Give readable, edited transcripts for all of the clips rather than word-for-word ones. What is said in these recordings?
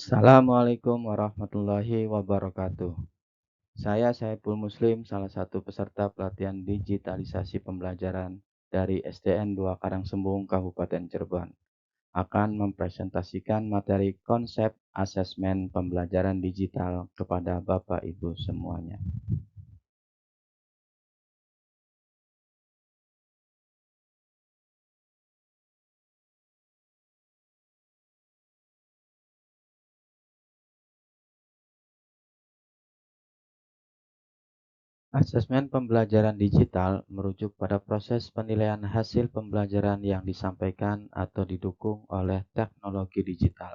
Assalamualaikum warahmatullahi wabarakatuh. Saya Saiful Muslim, salah satu peserta pelatihan digitalisasi pembelajaran dari SDN 2 Karangsembung, Kabupaten Cirebon, akan mempresentasikan materi konsep asesmen pembelajaran digital kepada Bapak Ibu semuanya. Asesmen pembelajaran digital merujuk pada proses penilaian hasil pembelajaran yang disampaikan atau didukung oleh teknologi digital.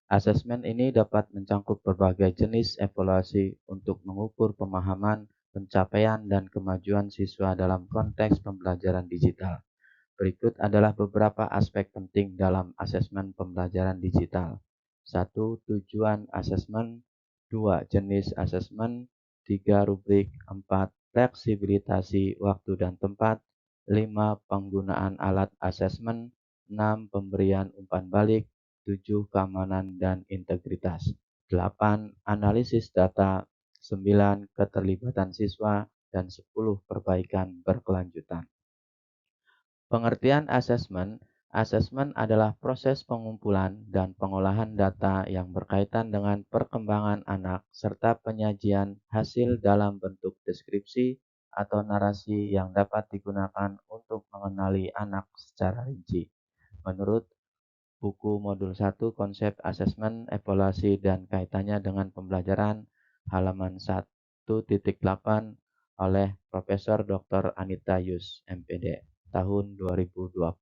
Asesmen ini dapat mencangkup berbagai jenis evaluasi untuk mengukur pemahaman, pencapaian, dan kemajuan siswa dalam konteks pembelajaran digital. Berikut adalah beberapa aspek penting dalam asesmen pembelajaran digital. 1. Tujuan asesmen. 2. Jenis asesmen. 3. Rubrik. 4. Fleksibilitasi waktu dan tempat. 5. Penggunaan alat asesmen. 6. Pemberian umpan balik. 7. Keamanan dan integritas. 8. Analisis data. 9. Keterlibatan siswa. Dan 10. Perbaikan berkelanjutan. Pengertian asesmen. Asesmen adalah proses pengumpulan dan pengolahan data yang berkaitan dengan perkembangan anak serta penyajian hasil dalam bentuk deskripsi atau narasi yang dapat digunakan untuk mengenali anak secara rinci. Menurut buku modul 1 konsep asesmen, evaluasi, dan kaitannya dengan pembelajaran halaman 1.8 oleh Profesor Dr. Anita Yus, MPD, tahun 2020.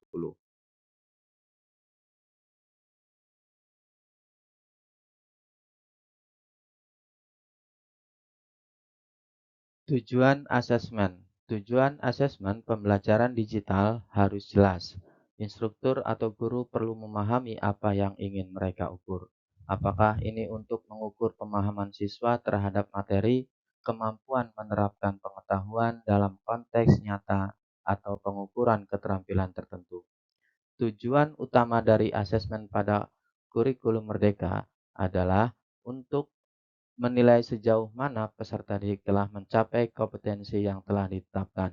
Tujuan asesmen. Tujuan asesmen pembelajaran digital harus jelas. Instruktur atau guru perlu memahami apa yang ingin mereka ukur. Apakah ini untuk mengukur pemahaman siswa terhadap materi, kemampuan menerapkan pengetahuan dalam konteks nyata, atau pengukuran keterampilan tertentu. Tujuan utama dari asesmen pada kurikulum merdeka adalah untuk menilai sejauh mana peserta didik telah mencapai kompetensi yang telah ditetapkan.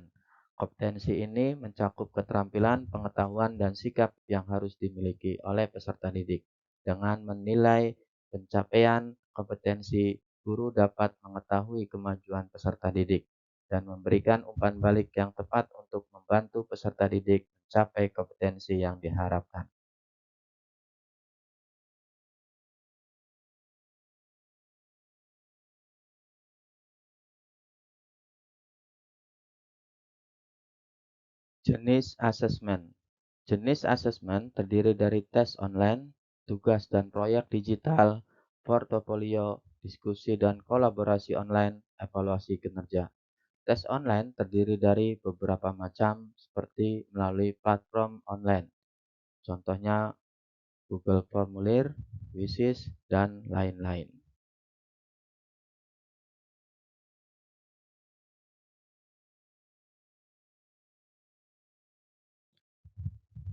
Kompetensi ini mencakup keterampilan, pengetahuan, dan sikap yang harus dimiliki oleh peserta didik. Dengan menilai pencapaian kompetensi, guru dapat mengetahui kemajuan peserta didik dan memberikan umpan balik yang tepat untuk membantu peserta didik mencapai kompetensi yang diharapkan. Jenis asesmen. Jenis asesmen terdiri dari tes online, tugas dan proyek digital, portofolio, diskusi dan kolaborasi online, evaluasi kinerja. Tes online terdiri dari beberapa macam seperti melalui platform online. Contohnya Google Formulir, Quizzes, dan lain-lain.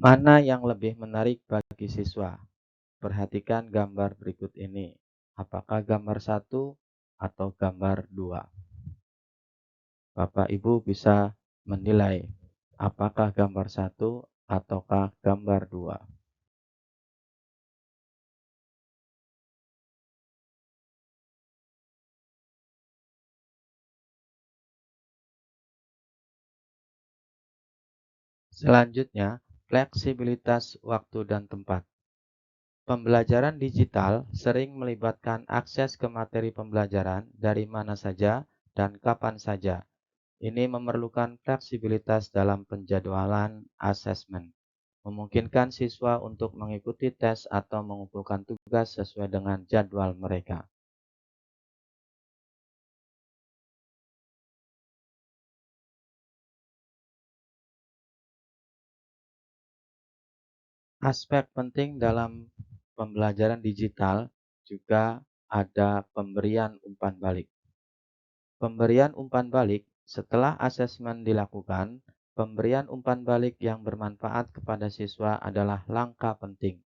Mana yang lebih menarik bagi siswa? Perhatikan gambar berikut ini. Apakah gambar 1 atau gambar 2? Bapak Ibu bisa menilai apakah gambar 1 ataukah gambar 2. Selanjutnya, fleksibilitas waktu dan tempat. Pembelajaran digital sering melibatkan akses ke materi pembelajaran dari mana saja dan kapan saja. Ini memerlukan fleksibilitas dalam penjadwalan asesmen, memungkinkan siswa untuk mengikuti tes atau mengumpulkan tugas sesuai dengan jadwal mereka. Aspek penting dalam pembelajaran digital juga ada pemberian umpan balik. Pemberian umpan balik setelah asesmen dilakukan, pemberian umpan balik yang bermanfaat kepada siswa adalah langkah penting.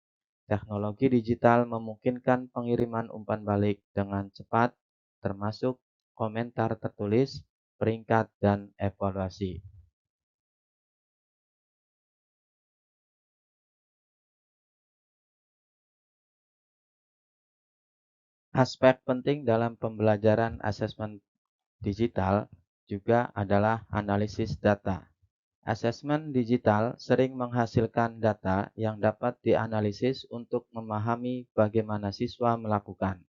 Teknologi digital memungkinkan pengiriman umpan balik dengan cepat, termasuk komentar tertulis, peringkat, dan evaluasi. Aspek penting dalam pembelajaran asesmen digital juga adalah analisis data. Asesmen digital sering menghasilkan data yang dapat dianalisis untuk memahami bagaimana siswa melakukan.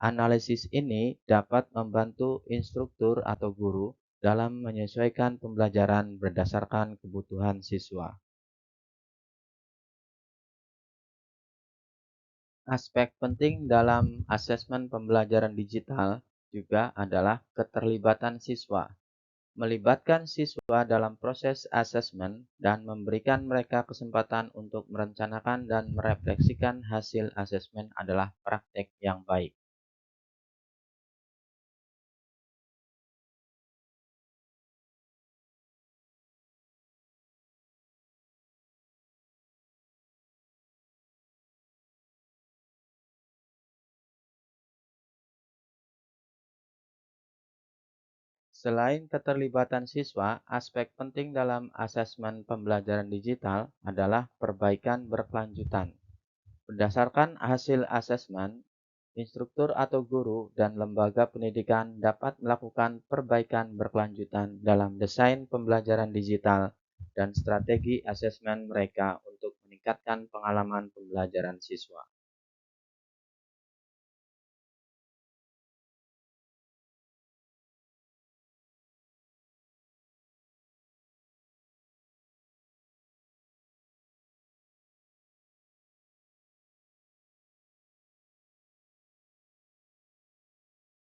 Analisis ini dapat membantu instruktur atau guru dalam menyesuaikan pembelajaran berdasarkan kebutuhan siswa. Aspek penting dalam asesmen pembelajaran digital juga adalah keterlibatan siswa. Melibatkan siswa dalam proses asesmen dan memberikan mereka kesempatan untuk merencanakan dan merefleksikan hasil asesmen adalah praktek yang baik. Selain keterlibatan siswa, aspek penting dalam asesmen pembelajaran digital adalah perbaikan berkelanjutan. Berdasarkan hasil asesmen, instruktur atau guru dan lembaga pendidikan dapat melakukan perbaikan berkelanjutan dalam desain pembelajaran digital dan strategi asesmen mereka untuk meningkatkan pengalaman pembelajaran siswa.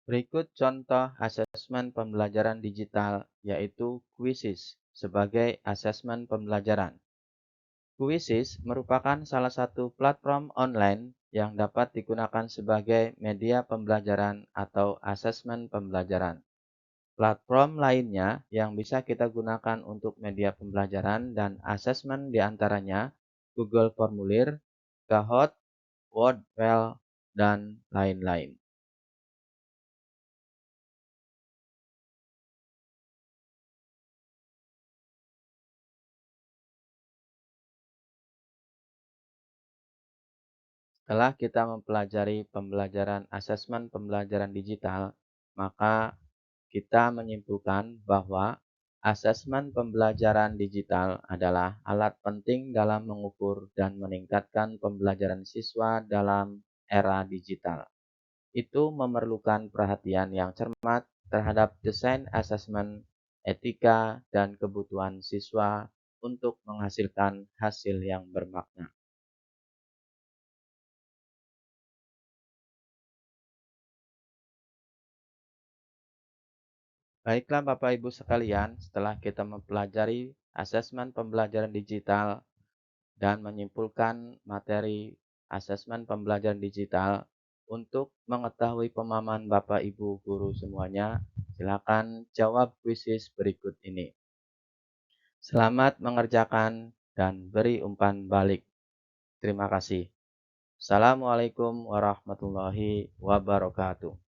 Berikut contoh asesmen pembelajaran digital, yaitu Quizzes sebagai asesmen pembelajaran. Quizzes merupakan salah satu platform online yang dapat digunakan sebagai media pembelajaran atau asesmen pembelajaran. Platform lainnya yang bisa kita gunakan untuk media pembelajaran dan asesmen diantaranya Google Formulir, Kahoot, Wordwell, dan lain-lain. Setelah kita mempelajari pembelajaran asesmen pembelajaran digital, maka kita menyimpulkan bahwa asesmen pembelajaran digital adalah alat penting dalam mengukur dan meningkatkan pembelajaran siswa dalam era digital. Itu memerlukan perhatian yang cermat terhadap desain asesmen, etika, dan kebutuhan siswa untuk menghasilkan hasil yang bermakna. Baiklah Bapak Ibu sekalian, setelah kita mempelajari asesmen pembelajaran digital dan menyimpulkan materi asesmen pembelajaran digital, untuk mengetahui pemahaman Bapak Ibu guru semuanya, silakan jawab kuisis berikut ini. Selamat mengerjakan dan beri umpan balik. Terima kasih. Assalamualaikum warahmatullahi wabarakatuh.